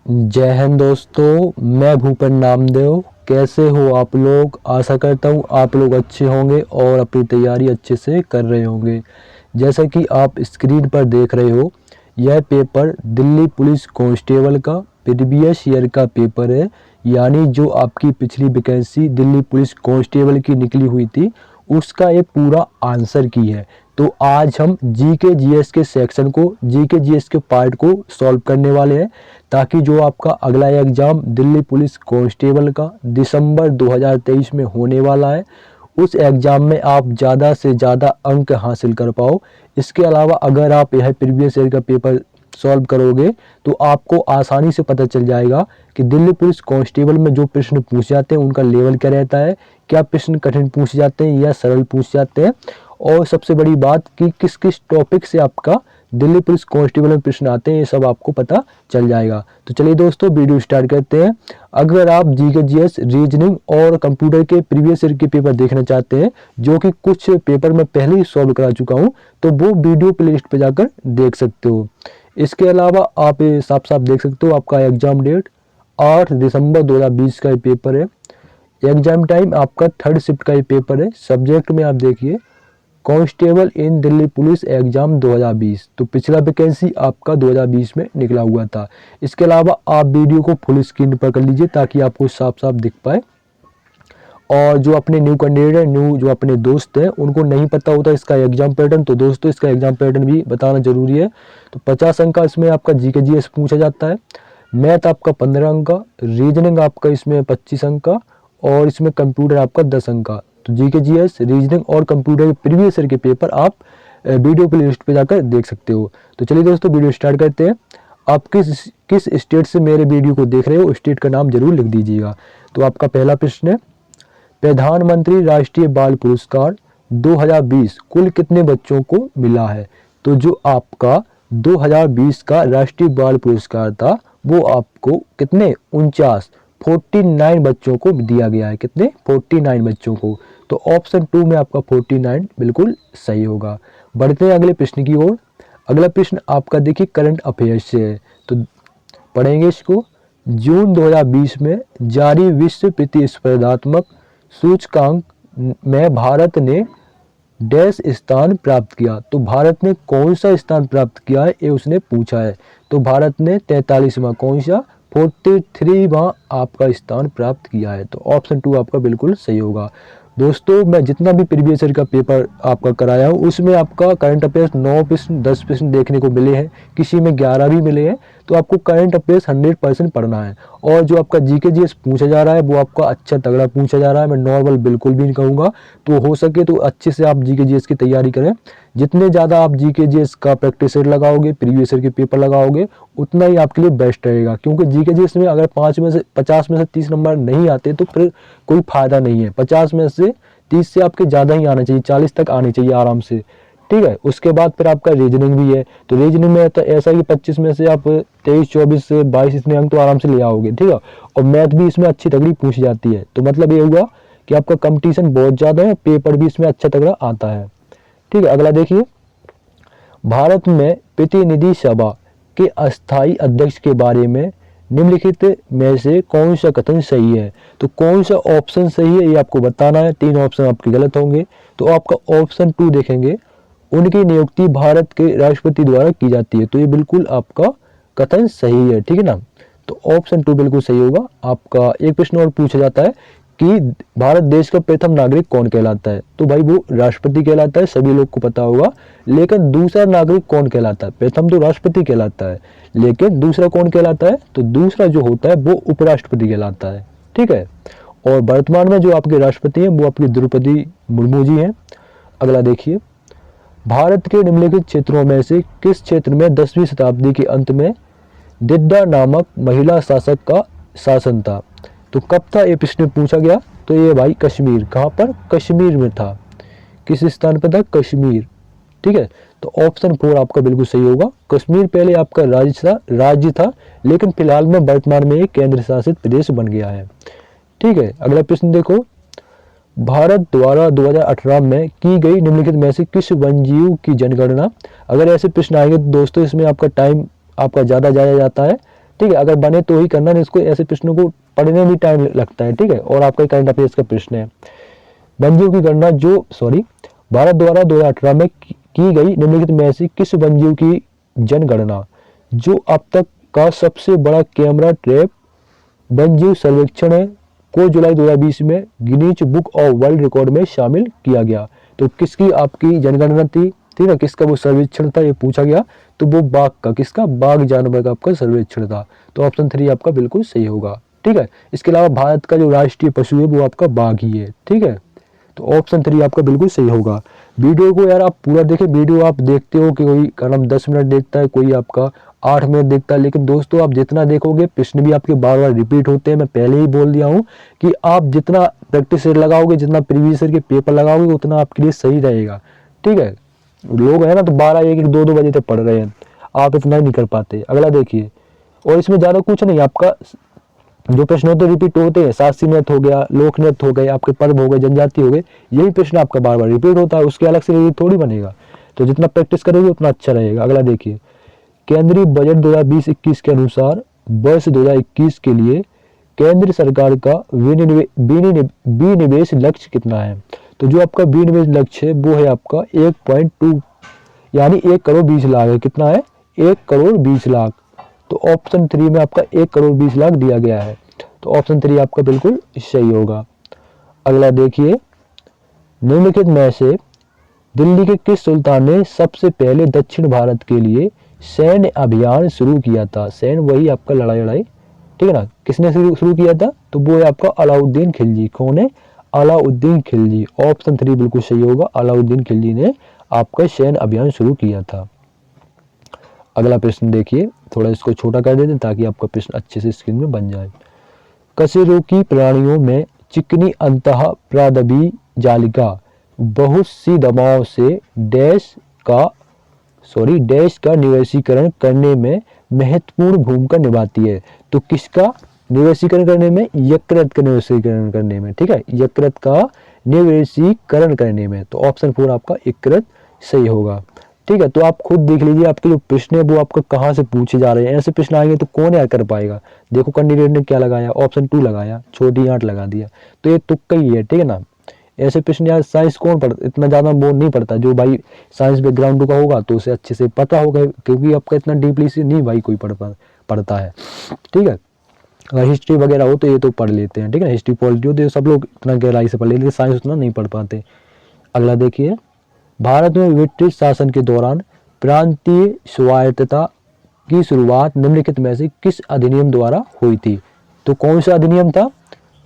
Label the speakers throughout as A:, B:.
A: जय हिंद दोस्तों, मैं भूपेन नामदेव। कैसे हो आप लोग? आशा करता हूँ आप लोग अच्छे होंगे और अपनी तैयारी अच्छे से कर रहे होंगे। जैसा कि आप स्क्रीन पर देख रहे हो, यह पेपर दिल्ली पुलिस कांस्टेबल का प्रीवियस ईयर का पेपर है। यानी जो आपकी पिछली वैकेंसी दिल्ली पुलिस कांस्टेबल की निकली हुई थी, उसका ये पूरा आंसर की है। तो आज हम जीके जीएस के सेक्शन को, जीके जीएस के पार्ट को सॉल्व करने वाले हैं, ताकि जो आपका अगला एग्जाम दिल्ली पुलिस कांस्टेबल का दिसंबर 2023 में होने वाला है, उस एग्जाम में आप ज़्यादा से ज़्यादा अंक हासिल कर पाओ। इसके अलावा अगर आप यह प्रीवियस ईयर का पेपर सॉल्व करोगे तो आपको आसानी से पता चल जाएगा कि दिल्ली पुलिस कांस्टेबल में जो प्रश्न पूछे जाते हैं उनका लेवल क्या रहता है, क्या प्रश्न कठिन पूछे जाते हैं या सरल पूछे जाते हैं, और सबसे बड़ी बात कि किस किस टॉपिक से आपका दिल्ली पुलिस कांस्टेबल में प्रश्न आते हैं, ये सब आपको पता चल जाएगा। तो चलिए दोस्तों, वीडियो स्टार्ट करते हैं। अगर आप जीके जीएस, रीजनिंग और कंप्यूटर के प्रीवियस ईयर के पेपर देखना चाहते हैं, जो कि कुछ पेपर मैं पहले ही सॉल्व करा चुका हूं, तो वो वीडियो प्लेलिस्ट पे जाकर देख सकते हो। इसके अलावा आप साफ साफ देख सकते हो आपका एग्जाम डेट 8 दिसंबर 2020 का ये पेपर है। एग्जाम टाइम आपका थर्ड शिफ्ट का ये पेपर है। सब्जेक्ट में आप देखिए कांस्टेबल इन दिल्ली पुलिस एग्जाम 2020, तो पिछला वैकेंसी आपका 2020 में निकला हुआ था। इसके अलावा आप वीडियो को फुल स्क्रीन पर कर लीजिए ताकि आपको साफ साफ दिख पाए। और जो अपने न्यू कैंडिडेट है, न्यू जो अपने दोस्त हैं, उनको नहीं पता होता इसका एग्जाम पैटर्न, तो दोस्तों इसका एग्जाम पैटर्न भी बताना जरूरी है। तो 50 अंक का इसमें आपका जीके जीएस पूछा जाता है। मैथ आपका 15 अंक का, रीजनिंग आपका इसमें 25 अंक का, और इसमें कंप्यूटर आपका 10 अंक का। तो जीके जीएस, रीजनिंग और कंप्यूटर के प्रीवियस ईयर के पेपर आप वीडियो प्लेलिस्ट पे जाकर देख सकते हो। तो चलिए दोस्तों, वीडियो स्टार्ट करते हैं। आप किस स्टेट से मेरे वीडियो को देख रहे हो, स्टेट का नाम जरूर लिख दीजिएगा। तो आपका पहला प्रश्न है, प्रधानमंत्री राष्ट्रीय बाल पुरस्कार 2020 कुल कितने बच्चों को मिला है? तो जो आपका 2020 का राष्ट्रीय बाल पुरस्कार था, वो आपको कितने 49 बच्चों को दिया गया है। कितने? 49 बच्चों को। तो ऑप्शन 2 में आपका 49 बिल्कुल सही होगा। बढ़ते हैं अगले प्रश्न की ओर। अगला प्रश्न आपका देखिए करंट अफेयर्स से है, तो पढ़ेंगे इसको। जून 2020 में जारी विश्व प्रतिस्पर्धात्मक सूचकांक में भारत ने डैश स्थान प्राप्त किया। तो भारत ने कौन सा स्थान प्राप्त किया है, ये उसने पूछा है। तो भारत ने 43वां, कौन सा? 43वां आपका स्थान प्राप्त किया है। तो ऑप्शन 2 आपका बिल्कुल सही होगा। दोस्तों, मैं जितना भी प्रीवियस ईयर का पेपर आपका कराया हूँ, उसमें आपका करंट अफेयर्स 9 प्रश्न, 10 प्रश्न देखने को मिले हैं, किसी में 11 भी मिले हैं। तो आपको करंट अफेयर्स 100% पढ़ना है। और जो आपका जीके जीएस पूछा जा रहा है, वो आपका अच्छा तगड़ा पूछा जा रहा है। मैं नॉर्मल बिल्कुल भी नहीं कहूँगा। तो हो सके तो अच्छे से आप जीके जीएस की तैयारी करें। जितने ज़्यादा आप जीके जीएस का प्रैक्टिस सेट लगाओगे, प्रीवियस ईयर के पेपर लगाओगे, उतना ही आपके लिए बेस्ट रहेगा। क्योंकि जीके जीएस में अगर 50 में से 30 नंबर नहीं आते तो फिर कोई फायदा नहीं है। 50 में से 30 से आपके ज़्यादा ही आना चाहिए, 40 तक आनी चाहिए आराम से। ठीक है। उसके बाद फिर आपका रीजनिंग भी है। तो रीजनिंग में तो ऐसा कि 25 में से आप 23, 24 से 22 इतने अंक तो आराम से ले आओगे। ठीक है। और मैथ भी इसमें अच्छी तगड़ी पूछी जाती है। तो मतलब ये हुआ कि आपका कंपटीशन बहुत ज़्यादा है, पेपर भी इसमें अच्छा तगड़ा आता है। ठीक है। अगला देखिए, भारत में प्रतिनिधि सभा के अस्थायी अध्यक्ष के बारे में निम्नलिखित में से कौन सा कथन सही है? तो कौन सा ऑप्शन सही है ये आपको बताना है। 3 ऑप्शन आपके गलत होंगे। तो आपका ऑप्शन 2 देखेंगे, उनकी नियुक्ति भारत के राष्ट्रपति द्वारा की जाती है। तो ये बिल्कुल आपका कथन सही है। ठीक है ना। तो ऑप्शन 2 बिल्कुल सही होगा। आपका एक प्रश्न और पूछा जाता है कि भारत देश का प्रथम नागरिक कौन कहलाता है? तो भाई वो राष्ट्रपति कहलाता है, सभी लोग को पता होगा। लेकिन दूसरा नागरिक कौन कहलाता है? प्रथम तो राष्ट्रपति कहलाता है, लेकिन दूसरा कौन कहलाता है? तो दूसरा जो होता है वो उपराष्ट्रपति कहलाता है। ठीक है। और वर्तमान में जो आपके राष्ट्रपति हैं वो आपकी द्रौपदी मुर्मू जी हैं। अगला देखिए, भारत के निम्नलिखित क्षेत्रों में से किस क्षेत्र में 10वीं शताब्दी के अंत में दिद्दा नामक महिला शासक का शासन था? तो कब था ये प्रश्न पूछा गया? तो ये भाई कश्मीर, कहाँ पर? कश्मीर में था। किस स्थान पर था? कश्मीर। ठीक है। तो ऑप्शन 4 आपका बिल्कुल सही होगा। कश्मीर पहले आपका राज्य था, लेकिन फिलहाल में वर्तमान में एक केंद्र शासित प्रदेश बन गया है। ठीक है। अगला प्रश्न देखो, भारत द्वारा 2018 में की गई निम्नलिखित में से किस वन्यजीव की जनगणना? अगर ऐसे प्रश्न आएंगे तो दोस्तों इसमें आपका टाइम आपका ज़्यादा जाया जाता है। ठीक है, अगर बने तो ही करना, नहीं इसको ऐसे प्रश्नों को पढ़ने में भी टाइम लगता है। ठीक है, और आपका करंट अफेयर्स का प्रश्न है, वन्यजीव की गणना भारत द्वारा 2018 में की गई निम्नलिखित में से किस वन्यजीव की जनगणना जो अब तक का सबसे बड़ा कैमरा ट्रैप वन्यजीव सर्वेक्षण है को जुलाई 2020 में Guinness book of world record में शामिल किया गया। तो किसकी आपकी जनगणना थी, ठीक है, किसका वो सर्वेक्षण था ये पूछा गया, तो वो बाघ का, किसका, बाघ जानवर का आपका सर्वेक्षण था। तो ऑप्शन 3 आपका बिल्कुल सही होगा। ठीक है, इसके अलावा भारत का जो राष्ट्रीय पशु है वो आपका बाघ ही है। ठीक है, तो ऑप्शन 3 आपका बिल्कुल सही होगा। वीडियो को यार आप पूरा देखें, वीडियो आप देखते हो कि कोई कलम 10 मिनट देखता है, कोई आपका 8 मिनट देखता है, लेकिन दोस्तों आप जितना देखोगे प्रश्न भी आपके बार बार रिपीट होते हैं। मैं पहले ही बोल दिया हूँ कि आप जितना प्रैक्टिस लगाओगे, जितना प्रीवियस ईयर के पेपर लगाओगे, उतना आपके लिए सही रहेगा। ठीक है, लोग है ना तो 12, 1, 2 बजे तक पढ़ रहे हैं, आप इतना ही नहीं कर पाते। अगला देखिए, और इसमें ज़्यादा कुछ नहीं, आपका जो प्रश्न होते रिपीट होते हैं, शास्त्रीय नृत्य हो गया, लोक नृत्य हो गए, आपके पर्व हो गए, जनजाति हो गए, यही प्रश्न आपका बार बार रिपीट होता है, उसके अलग से थोड़ी बनेगा। तो जितना प्रैक्टिस करोगे उतना अच्छा रहेगा। अगला देखिए, केंद्रीय बजट 2020-21 के अनुसार वर्ष 2021 के लिए केंद्र सरकार का विनिवेश लक्ष्य कितना है। तो जो आपका विनिवेश लक्ष्य है वो है आपका 1.2 यानी 1 करोड़ 20 लाख है। कितना है, 1 करोड़ 20 लाख। तो ऑप्शन 3 में आपका 1 करोड़ 20 लाख दिया गया है। तो ऑप्शन 3 आपका बिल्कुल सही होगा। अगला देखिए, निम्नलिखित में से दिल्ली के किस सुल्तान ने सबसे पहले दक्षिण भारत के लिए सैन्य अभियान शुरू किया था। सैन्य वही आपका लड़ाई, ठीक है ना, किसने शुरू किया था, तो वो है आपका अलाउद्दीन खिलजी। कौन है, अलाउद्दीन खिलजी। ऑप्शन 3 बिल्कुल सही होगा, अलाउद्दीन खिलजी ने आपका सैन्य अभियान शुरू किया था। अगला प्रश्न देखिए, थोड़ा इसको छोटा कर देते हैं ताकि आपका प्रश्न अच्छे से स्क्रीन में बन जाए। कशेरुकी प्राणियों में चिकनी अंतः प्रादबी जालिका बहुत सी दवाओं से डैश का निवेशीकरण करने में महत्वपूर्ण भूमिका निभाती है। तो किसका निवेशीकरण करने में, यकृत का निवेशीकरण करने में। ठीक है, यकृत का निवेशीकरण करने में। तो ऑप्शन 4 आपका यकृत सही होगा। ठीक है, तो आप खुद देख लीजिए आपके जो प्रश्न है वो आपको कहाँ से पूछे जा रहे हैं। ऐसे प्रश्न आएंगे तो कौन याद कर पाएगा। देखो कैंडिडेट ने क्या लगाया, ऑप्शन 2 लगाया, छोटी आंट लगा दिया, तो ये तुक्का ही है। ठीक है ना, ऐसे प्रश्न यार साइंस कौन पढ़ता, इतना ज़्यादा वो नहीं पढ़ता। जो भाई साइंस बैकग्राउंड का होगा तो उसे अच्छे से पता होगा, क्योंकि आपका इतना डीपली से नहीं भाई कोई पढ़ता है। ठीक है, अगर हिस्ट्री वगैरह हो तो ये तो पढ़ लेते हैं। ठीक है, हिस्ट्री पॉलिटी हो तो ये सब लोग इतना गहराई से पढ़ लेते हैं, साइंस उतना नहीं पढ़ पाते। अगला देखिए, भारत में ब्रिटिश शासन के दौरान प्रांतीय स्वायत्तता की शुरुआत निम्नलिखित में से किस अधिनियम द्वारा हुई थी। तो कौन सा अधिनियम था,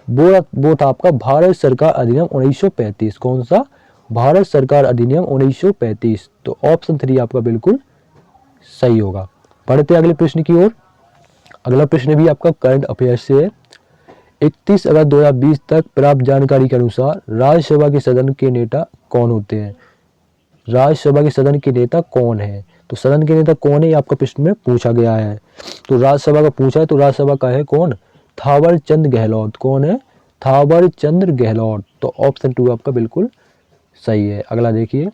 A: वो था आपका भारत सरकार अधिनियम 1935। कौन सा, भारत सरकार अधिनियम 1935। तो ऑप्शन 3 आपका बिल्कुल सही होगा। पढ़ते अगले प्रश्न की ओर। अगला प्रश्न भी आपका करंट अफेयर्स से है। 31 अगस्त 2020 तक प्राप्त जानकारी के अनुसार राज्यसभा के सदन के नेता कौन होते हैं। राज्यसभा के सदन के नेता कौन है, तो सदन के नेता कौन है ये आपका प्रश्न में पूछा गया है। तो राज्यसभा का पूछा है, तो राज्यसभा का है कौन, थावर चंद गहलोत। कौन है, थावर चंद्र गहलोत। तो ऑप्शन 2 आपका बिल्कुल सही है। अगला देखिए,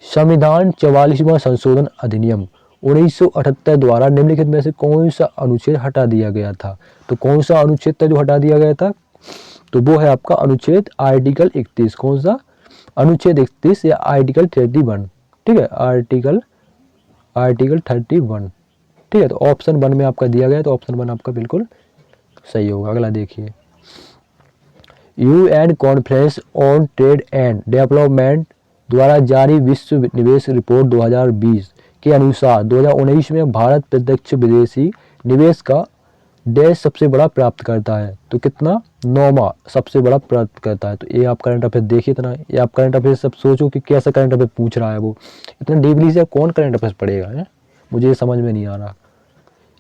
A: संविधान 44वां संशोधन अधिनियम 1978 द्वारा निम्नलिखित में से कौन सा अनुच्छेद हटा दिया गया था। तो कौन सा अनुच्छेद था जो हटा दिया गया था, तो वो है आपका अनुच्छेद आर्टिकल 31। कौन सा, अनुच्छेद 31 या आर्टिकल 31। ठीक है, आर्टिकल 31। ठीक है, तो ऑप्शन 1 में आपका दिया गया, तो ऑप्शन 1 आपका बिल्कुल सही होगा। अगला देखिए, UN conference on trade and development द्वारा जारी विश्व निवेश रिपोर्ट 2020 के अनुसार 2019 में भारत प्रत्यक्ष विदेशी निवेश का डैश सबसे बड़ा प्राप्त करता है। तो कितना, 9वां सबसे बड़ा प्राप्त करता है। तो ये आप करंट अफेयर देखिए इतना, ये आप करंट अफेयर सब सोचो कि कैसा करंट अफेयर पूछ रहा है वो, इतना डीपली से कौन करंट अफेयर पढ़ेगा है, मुझे ये समझ में नहीं आ रहा।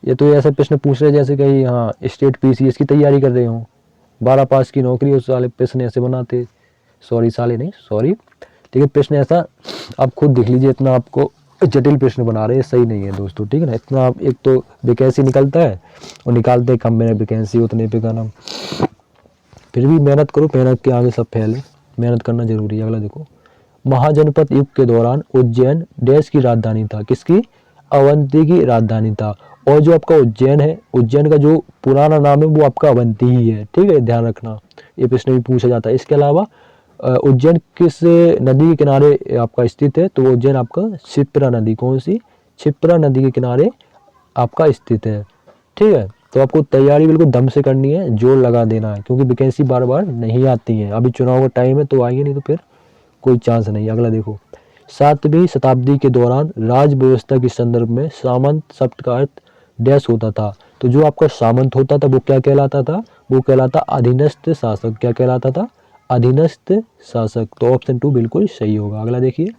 A: ये तो ऐसे प्रश्न पूछ रहे जैसे कहीं हाँ स्टेट PCS की तैयारी कर रहे हो, 12 पास की नौकरी, उस साले प्रश्न ऐसे बनाते, लेकिन प्रश्न ऐसा आप खुद देख लीजिए, इतना आपको जटिल प्रश्न बना रहे हैं, सही नहीं है दोस्तों। ठीक है ना, इतना आप, एक तो वैकेंसी निकलता है और निकालते कम में वैकेंसी उतने पे का नाम। फिर भी मेहनत करो, मेहनत के आगे सब फैल है, मेहनत करना जरूरी है। अगला देखो, महाजनपद युग के दौरान उज्जैन देश की राजधानी था। किसकी, अवंती की राजधानी था। और जो आपका उज्जैन है, उज्जैन का जो पुराना नाम है वो आपका अवंती ही है, ठीक है, ध्यान रखना, ये प्रश्न भी पूछा जाता है। इसके अलावा उज्जैन किस नदी के किनारे आपका स्थित है, तो उज्जैन आपका क्षिप्रा नदी, कौन सी, क्षिप्रा नदी के किनारे आपका स्थित है, ठीक है। तो आपको तैयारी बिल्कुल दम से करनी है, जोर लगा देना है, क्योंकि वैकेंसी बार बार नहीं आती है, अभी चुनाव का टाइम है तो आएंगे, नहीं तो फिर कोई चांस नहीं। अगला देखो, 7वीं शताब्दी के दौरान राज व्यवस्था के संदर्भ में सामंत शब्द का अर्थ डैश होता था। तो जो आपका सामंत होता था वो क्या कहलाता था, वो कहलाता अधीनस्थ शासक, क्या कहलाता था, अधीनस्थ शासक। तो ऑप्शन 2 बिल्कुल सही होगा। अगला देखिए,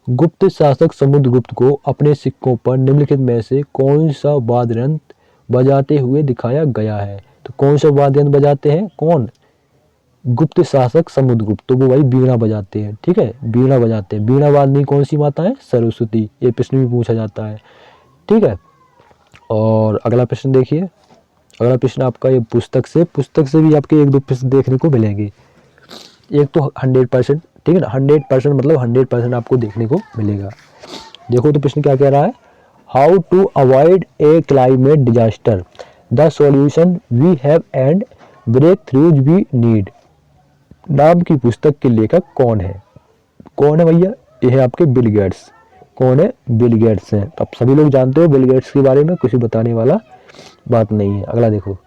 A: गुप्त शासक समुद्रगुप्त को अपने सिक्कों पर निम्नलिखित में से कौन सा वाद्य यंत्र बजाते हुए दिखाया गया है। तो कौन सा वाद्य यंत्र बजाते हैं, कौन, गुप्त शासक समुद्रगुप्त, तो वो भाई वीणा बजाते हैं, ठीक है, वीणा बजाते हैं। वीणा वादनी कौन सी माता है, सरस्वती, ये प्रश्न भी पूछा जाता है, ठीक है। और अगला प्रश्न देखिए, अगला प्रश्न आपका ये पुस्तक से भी आपके 1-2 प्रश्न देखने को मिलेंगे। एक तो 100%, ठीक है ना, 100% मतलब 100% आपको देखने को मिलेगा। देखो तो प्रश्न क्या कह रहा है, how to avoid a climate disaster, the solution we have and breakthroughs we need नाम की पुस्तक के लेखक कौन है, कौन है भैया, ये है आपके बिल गेट्स, कौन है, बिल गेट्स हैं। अब सभी लोग जानते हो बिल गेट्स के बारे में, कुछ बताने वाला बात नहीं है। अगला देखो,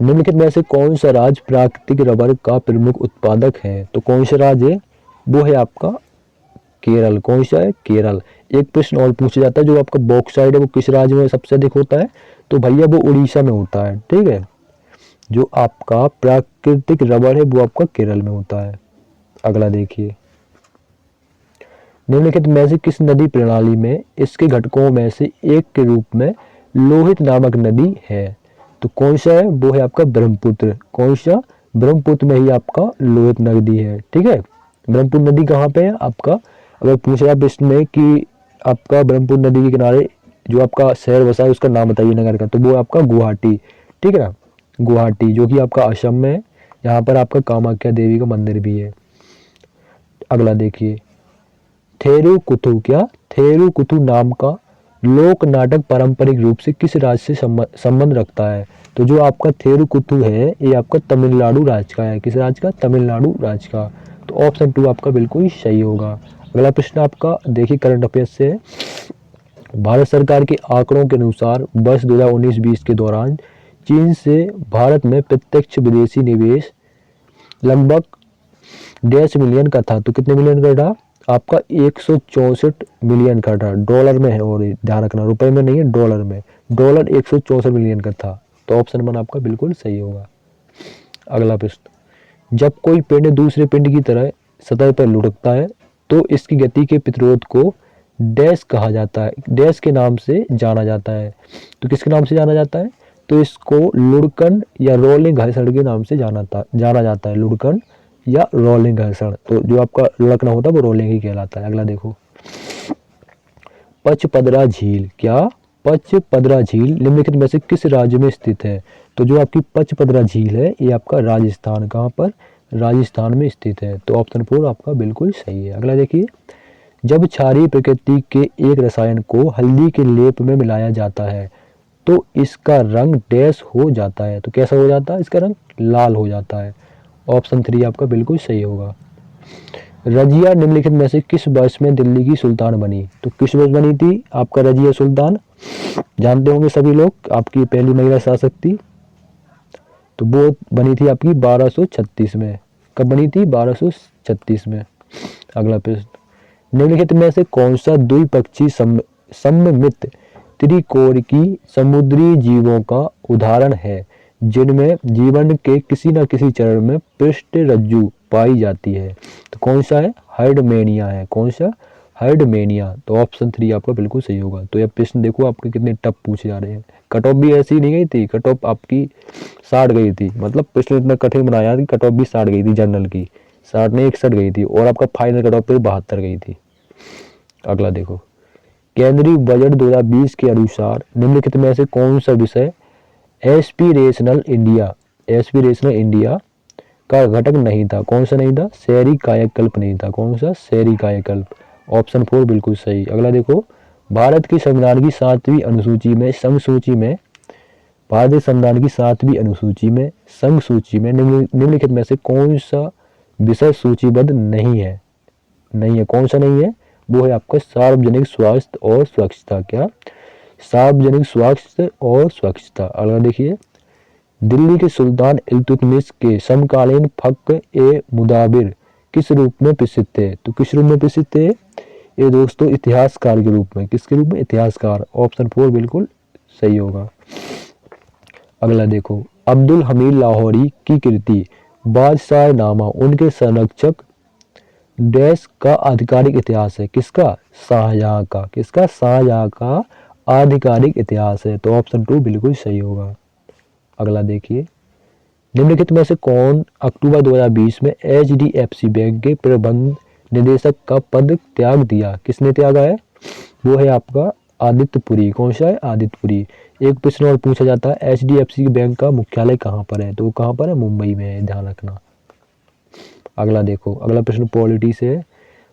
A: निम्नलिखित में से कौन सा राज्य प्राकृतिक रबर का प्रमुख उत्पादक है, तो कौन सा राज्य है, वो है आपका केरल, कौन सा है, केरल। एक प्रश्न और पूछा जाता है, जो आपका बॉक्साइट है वो किस राज्य में सबसे अधिक होता है, तो भैया वो उड़ीसा में होता है, ठीक है। जो आपका प्राकृतिक रबर है वो आपका केरल में होता है। अगला देखिए, निम्नलिखित में से किस नदी प्रणाली में इसके घटकों में से एक के रूप में लोहित नामक नदी है, तो कौन सा है, वो है आपका ब्रह्मपुत्र, कौन सा, ब्रह्मपुत्र में ही आपका लोहित नदी है, ठीक है। ब्रह्मपुत्र नदी कहाँ पे है आपका, अगर पूछा जाए प्रश्न में कि आपका ब्रह्मपुत्र नदी के किनारे जो आपका शहर बसा है उसका नाम बताइए नगर का, तो वो आपका गुवाहाटी, ठीक है ना, गुवाहाटी, जो कि आपका असम में है। यहाँ पर आपका कामाख्या देवी का मंदिर भी है। अगला देखिए, थेरुकुथु, क्या, थेरुकुथु नाम का लोक नाटक पारंपरिक रूप से किस राज्य से संबंध रखता है, तो जो आपका थेरुकुथु है ये आपका तमिलनाडु राज्य का है, किस राज्य का, तमिलनाडु राज्य का। तो ऑप्शन 2 आपका बिल्कुल सही होगा। अगला प्रश्न आपका देखिए करंट अफेयर्स से है, भारत सरकार के आंकड़ों के अनुसार वर्ष 2019-20 के दौरान चीन से भारत में प्रत्यक्ष विदेशी निवेश लगभग 1.5 मिलियन का था, तो कितने मिलियन का था आपका, 164 मिलियन का था, डॉलर में है, और ध्यान रखना रुपए में नहीं है, डॉलर में, डॉलर 164 मिलियन का था। तो ऑप्शन 1 आपका बिल्कुल सही होगा। अगला प्रश्न, जब कोई पिंड दूसरे पिंड की तरह सतह पर लुढ़कता है तो इसकी गति के प्रतिरोध को डैश कहा जाता है, डैश के नाम से जाना जाता है, तो किसके नाम से जाना जाता है, तो इसको लुढ़कन या रोलिंग घर्षण के नाम से जाना जाता है, लुढ़कन या रोलिंग घर्षण। तो जो आपका लुढ़कना होता है वो रोलिंग ही कहलाता है। अगला देखो, पचपदरा झील, क्या, पचपदरा झील निम्नलिखित में से किस राज्य में स्थित है, तो जो आपकी पचपदरा झील है ये आपका राजस्थान, कहाँ पर, राजस्थान में स्थित है। तो ऑप्शन 4 आपका बिल्कुल सही है। अगला देखिए, जब क्षारीय प्रकृति के एक रसायन को हल्दी के लेप में मिलाया जाता है तो इसका रंग डैश हो जाता है, तो कैसा हो जाता है, इसका रंग लाल हो जाता है। ऑप्शन 3 आपका बिल्कुल सही होगा। रजिया निम्नलिखित में से किस वर्ष में दिल्ली की सुल्तान बनी, तो किस वर्ष बनी थी आपका रजिया सुल्तान, जानते होंगे सभी लोग, आपकी पहली महिला शासक थी, तो वो बनी थी आपकी 1236 में, कब बनी थी, 1236 में। अगला प्रश्न, निम्नलिखित में से कौन सा द्विपक्षीय सममित त्रिकोण की समुद्री जीवों का उदाहरण है जिनमें जीवन के किसी न किसी चरण में पृष्ठ रज्जु पाई जाती है, तो कौन सा है, हर्डमेनिया है, कौन सा, हर्डमेनिया। तो ऑप्शन 3 आपका बिल्कुल सही होगा। तो यह प्रश्न देखो आपके कितने टफ पूछे जा रहे हैं, कट ऑफ भी ऐसी नहीं गई थी, कट ऑफ आपकी 60 गई थी, मतलब प्रश्न इतना कठिन बनाया कि कट ऑफ भी 60 गई थी, जनरल की 60 में 61 गई थी, और आपका फाइनल कट ऑफ पे 72 गई थी। अगला देखो, केंद्रीय बजट 2020 के अनुसार निम्नलिखित में से कौन सा विषय एस्पिरेशनल इंडिया का घटक नहीं था, कौन सा नहीं था, शहरी कायाकल्प नहीं था, कौन सा, शहरी कायाकल्प। ऑप्शन 4 बिल्कुल सही। अगला देखो, भारत के संविधान की 7वीं अनुसूची में संघ सूची में भारतीय संविधान की 7वीं अनुसूची में संघ सूची में निम्नलिखित में से कौन सा विषय सूचीबद्ध नहीं है? कौन सा नहीं है? वो है आपका सार्वजनिक स्वास्थ्य और स्वच्छता। क्या? सार्वजनिक स्वास्थ्य और स्वच्छता। अगला देखिए, दिल्ली के सुल्तान इल्तुतमिश के समकालीन फक्र ए मुदाबिर किस रूप में प्रसिद्ध थे? तो किस रूप में प्रसिद्ध थे ये दोस्तों? इतिहासकार के रूप में। किसके रूप में? इतिहासकार। ऑप्शन 4 बिल्कुल सही होगा। अगला देखो, अब्दुल हमीद लाहौरी की कृति बादशाह नामा उनके संरक्षक डैश का आधिकारिक इतिहास है। किसका? शाहजहां का। किसका? शाहजहां का आधिकारिक इतिहास है। तो ऑप्शन 2 बिल्कुल सही होगा। अगला देखिए, निम्नलिखित में से कौन अक्टूबर 2020 में HDFC बैंक के प्रबंध निदेशक का पद त्याग दिया? किसने त्यागा है? वो है आपका आदित्य पुरी। कौन सा है? आदित्य पुरी। एक प्रश्न और पूछा जाता है, HDFC बैंक का मुख्यालय कहाँ पर है? तो वो कहाँ पर है? मुंबई में है, ध्यान रखना। अगला देखो, अगला प्रश्न पॉलिटी से है।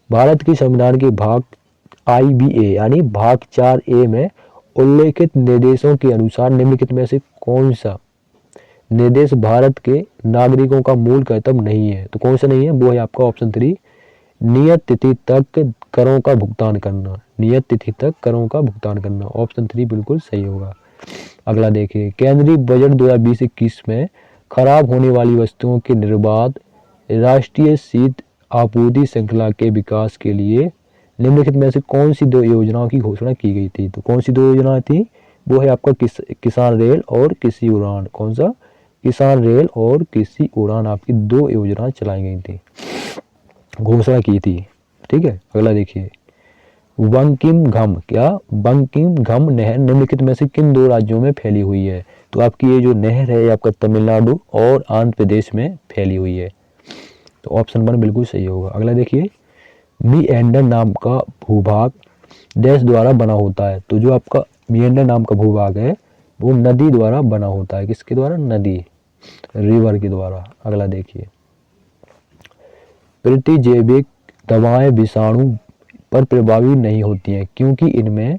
A: भारत के संविधान के भाग IBA यानी भाग 4A में उल्लेखित निर्देशों के अनुसार निम्नलिखित में से कौन सा निर्देश भारत के नागरिकों का मूल कर्तव्य नहीं है? तो कौन सा नहीं है? वो है आपका ऑप्शन 3 नियत तिथि तक करों का भुगतान करना। नियत तिथि तक करों का भुगतान करना। ऑप्शन 3 बिल्कुल सही होगा। अगला देखिए, केंद्रीय बजट 2020-21 में खराब होने वाली वस्तुओं के निर्बाध राष्ट्रीय शीत आपूर्ति श्रृंखला के विकास के लिए निम्नलिखित में से कौन सी 2 योजनाओं की घोषणा की गई थी? तो कौन सी 2 योजनाएं थी? वो है आपका किसान रेल और कृषि उड़ान। कौन सा? किसान रेल और कृषि उड़ान आपकी 2 योजनाएं चलाई गई थी, घोषणा की थी। ठीक है। अगला देखिए, बंकिम घम। क्या? बंकिम घम नहर निम्नलिखित में से किन 2 राज्यों में फैली हुई है? तो आपकी ये जो नहर है ये आपका तमिलनाडु और आंध्र प्रदेश में फैली हुई है। तो ऑप्शन 1 बिल्कुल सही होगा। अगला देखिए, मीएंडर नाम का भूभाग देश द्वारा बना होता है। तो जो आपका मीएंडर नाम का भूभाग है वो नदी द्वारा बना होता है। किसके द्वारा? नदी, रिवर के द्वारा। अगला देखिए, प्रतिजैविक दवाएं विषाणु पर प्रभावी नहीं होती हैं क्योंकि इनमें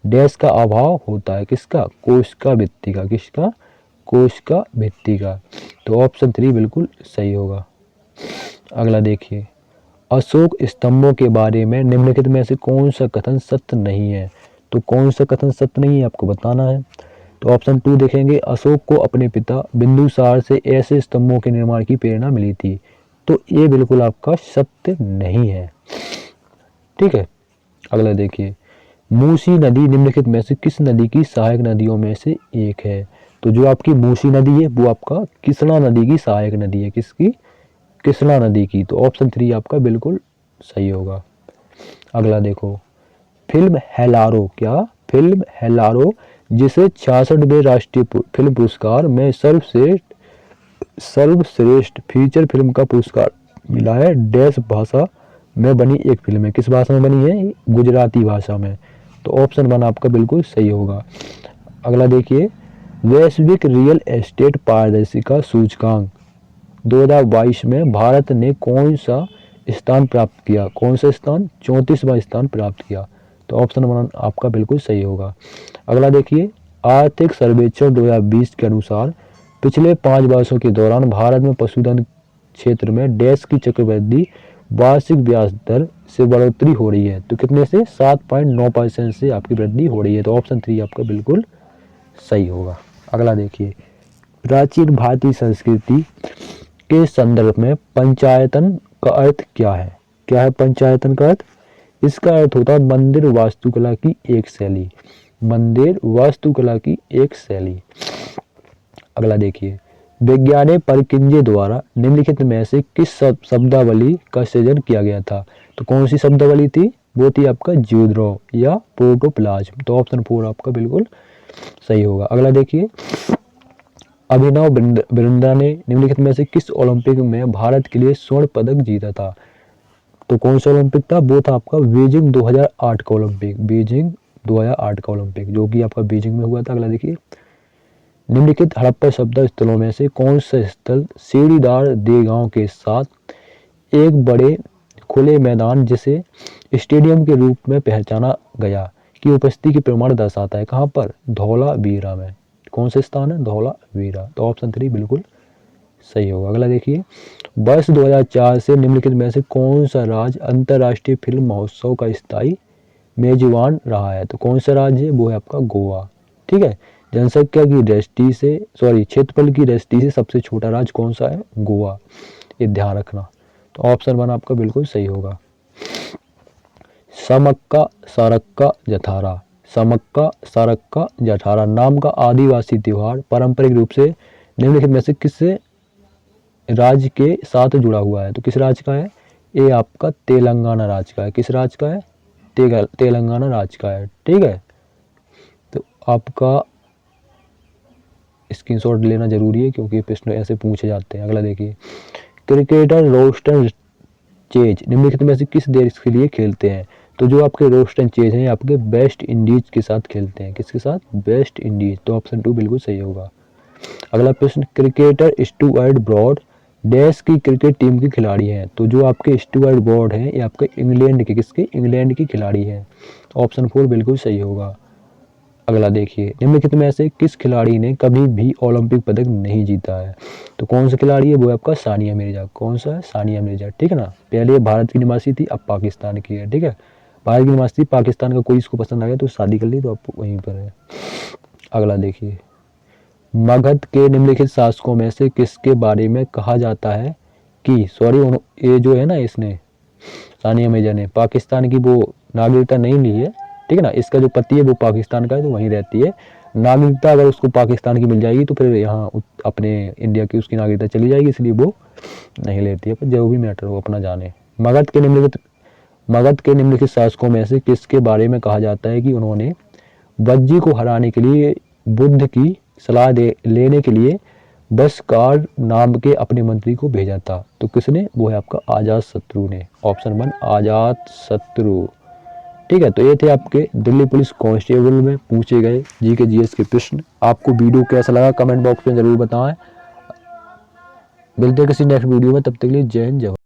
A: डैश का अभाव होता है। किसका? कोशिका भित्ति का। किसका? कोशिका भित्ति का। तो ऑप्शन 3 बिल्कुल सही होगा। अगला देखिए, अशोक स्तंभों के बारे में निम्नलिखित में से कौन सा कथन सत्य नहीं है? तो कौन सा कथन सत्य नहीं है आपको बताना है। तो ऑप्शन 2 देखेंगे, अशोक को अपने पिता बिंदुसार से ऐसे स्तंभों के निर्माण की प्रेरणा मिली थी। तो ये बिल्कुल आपका सत्य नहीं है। ठीक है। अगला देखिए, मूसी नदी निम्नलिखित में से किस नदी की सहायक नदियों में से एक है? तो जो आपकी मूसी नदी है वो आपका कृष्णा नदी की सहायक नदी है। किसकी? कृष्णा नदी की। तो ऑप्शन 3 आपका बिल्कुल सही होगा। अगला देखो, फिल्म हेलारो। क्या? फिल्म हेलारो जिसे 66वें राष्ट्रीय फिल्म पुरस्कार में सर्वश्रेष्ठ फीचर फिल्म का पुरस्कार मिला है, डैश भाषा में बनी एक फिल्म है। किस भाषा में बनी है? गुजराती भाषा में। तो ऑप्शन 1 आपका बिल्कुल सही होगा। अगला देखिए, वैश्विक रियल एस्टेट पारदर्शिता सूचकांक 2022 में भारत ने कौन सा स्थान प्राप्त किया? कौन सा स्थान? 34वां स्थान प्राप्त किया। तो ऑप्शन 1 आपका बिल्कुल सही होगा। अगला देखिए, आर्थिक सर्वेक्षण 2020 के अनुसार पिछले 5 वर्षों के दौरान भारत में पशुधन क्षेत्र में डैश की चक्रवृद्धि वार्षिक ब्याज दर से बढ़ोतरी हो रही है। तो कितने से? 7.9% से आपकी वृद्धि हो रही है। तो ऑप्शन 3 आपका बिल्कुल सही होगा। अगला देखिए, प्राचीन भारतीय संस्कृति के संदर्भ में पंचायतन का अर्थ क्या है? क्या है पंचायतन का अर्थ? इसका अर्थ होता है मंदिर वास्तुकला की एक शैली। मंदिर वास्तुकला की एक शैली। अगला देखिए, वैज्ञानिक परकिंजे द्वारा निम्नलिखित में से किस शब्दावली का सृजन किया गया था? तो कौन सी शब्दावली थी? वो थी आपका ज्यूद्रो या प्रोटोप्लाज्म। तो ऑप्शन 4 आपका बिल्कुल सही होगा। अगला देखिए, अभिनव बिंद्रा ने निम्नलिखित में से किस ओलंपिक में भारत के लिए स्वर्ण पदक जीता था? तो कौन सा ओलंपिक था? वो था आपका बीजिंग 2008 का ओलंपिक। बीजिंग 2008 का ओलंपिक जो कि आपका बीजिंग में हुआ था। अगला देखिए, निम्नलिखित हड़प्पा शब्द स्थलों में से कौन सा स्थल सीढ़ीदार देगांव के साथ एक बड़े खुले मैदान जिसे स्टेडियम के रूप में पहचाना गया की उपस्थिति के प्रमाण दर्शाता है। कहाँ पर? धौलावीरा में। कौन से स्थान है? धौलावीरा। तो ऑप्शन 3 बिल्कुल सही होगा। अगला देखिए, वर्ष 2004 से निम्नलिखित में से कौन सा राज्य अंतर्राष्ट्रीय फिल्म महोत्सव का स्थायी मेजबान रहा है? तो कौन सा राज्य है? वो है आपका गोवा। ठीक है, जनसंख्या की दृष्टि से क्षेत्रफल की दृष्टि से सबसे छोटा राज्य कौन सा है? गोवा। ये ध्यान रखना। तो ऑप्शन 1 आपका बिल्कुल सही होगा। समक्का सारक्का जठारा। समक्का सारक्का जठारा नाम का आदिवासी त्योहार पारंपरिक रूप से निम्नलिखित में से किस राज्य के साथ जुड़ा हुआ है? तो किस राज्य का है? ये आपका तेलंगाना राज्य का है। किस राज्य का है? तेलंगाना राज्य का है। ठीक है, तो आपका स्क्रीनशॉट लेना जरूरी है क्योंकि प्रश्न ऐसे पूछे जाते हैं। अगला देखिए, क्रिकेटर रोस्टन चेज निम्नलिखित में से किस देश के लिए खेलते हैं? तो जो आपके रोस्टन चेज हैं आपके वेस्ट इंडीज के साथ खेलते हैं। किसके साथ? West Indies. तो ऑप्शन 2 बिल्कुल सही होगा। अगला प्रश्न, क्रिकेटर स्टुअर्ट ब्रॉड देश की क्रिकेट टीम के खिलाड़ी हैं। तो जो आपके स्टुअर्ट ब्रॉड हैं ये आपके इंग्लैंड के इंग्लैंड के खिलाड़ी हैं। तो ऑप्शन 4 बिल्कुल सही होगा। अगला देखिए, निम्नलिखित में से किस खिलाड़ी ने कभी भी ओलंपिक पदक नहीं जीता है? तो कौन सा खिलाड़ी है? वो आपका सानिया मिर्जा। कौन सा है? सानिया मिर्जा। ठीक है ना, पहले भारत की निवासी थी, अब पाकिस्तान की है। ठीक है, भारत की निवासी थी, पाकिस्तान का कोई इसको पसंद आ गया तो शादी कर ली, तो आप वहीं पर है। अगला देखिए, मगध के निम्नलिखित शासकों में से किसके बारे में कहा जाता है कि ये जो है ना, इसने सानिया मिर्जा ने पाकिस्तान की वो नागरिकता नहीं ली है। ठीक है ना, इसका जो पति है वो पाकिस्तान का है तो वहीं रहती है। नागरिकता अगर उसको पाकिस्तान की मिल जाएगी तो फिर यहाँ अपने इंडिया की उसकी नागरिकता चली जाएगी, इसलिए वो नहीं लेती है। पर जो भी मैटर हो अपना जाने। मगध के निम्नलिखित शासकों में से किसके बारे में कहा जाता है कि उन्होंने वज्जी को हराने के लिए बुद्ध की सलाह लेने के लिए बसकार नाम के अपने मंत्री को भेजा था? तो किसने? वो है आपका अजात शत्रु ने। ऑप्शन 1 अजात शत्रु। ठीक है, तो ये थे आपके दिल्ली पुलिस कांस्टेबल में पूछे गए जीके जीएस के प्रश्न। आपको वीडियो कैसा लगा कमेंट बॉक्स में जरूर बताएं। मिलते हैं किसी नेक्स्ट वीडियो में, तब तक के लिए जय हिंद जय भारत।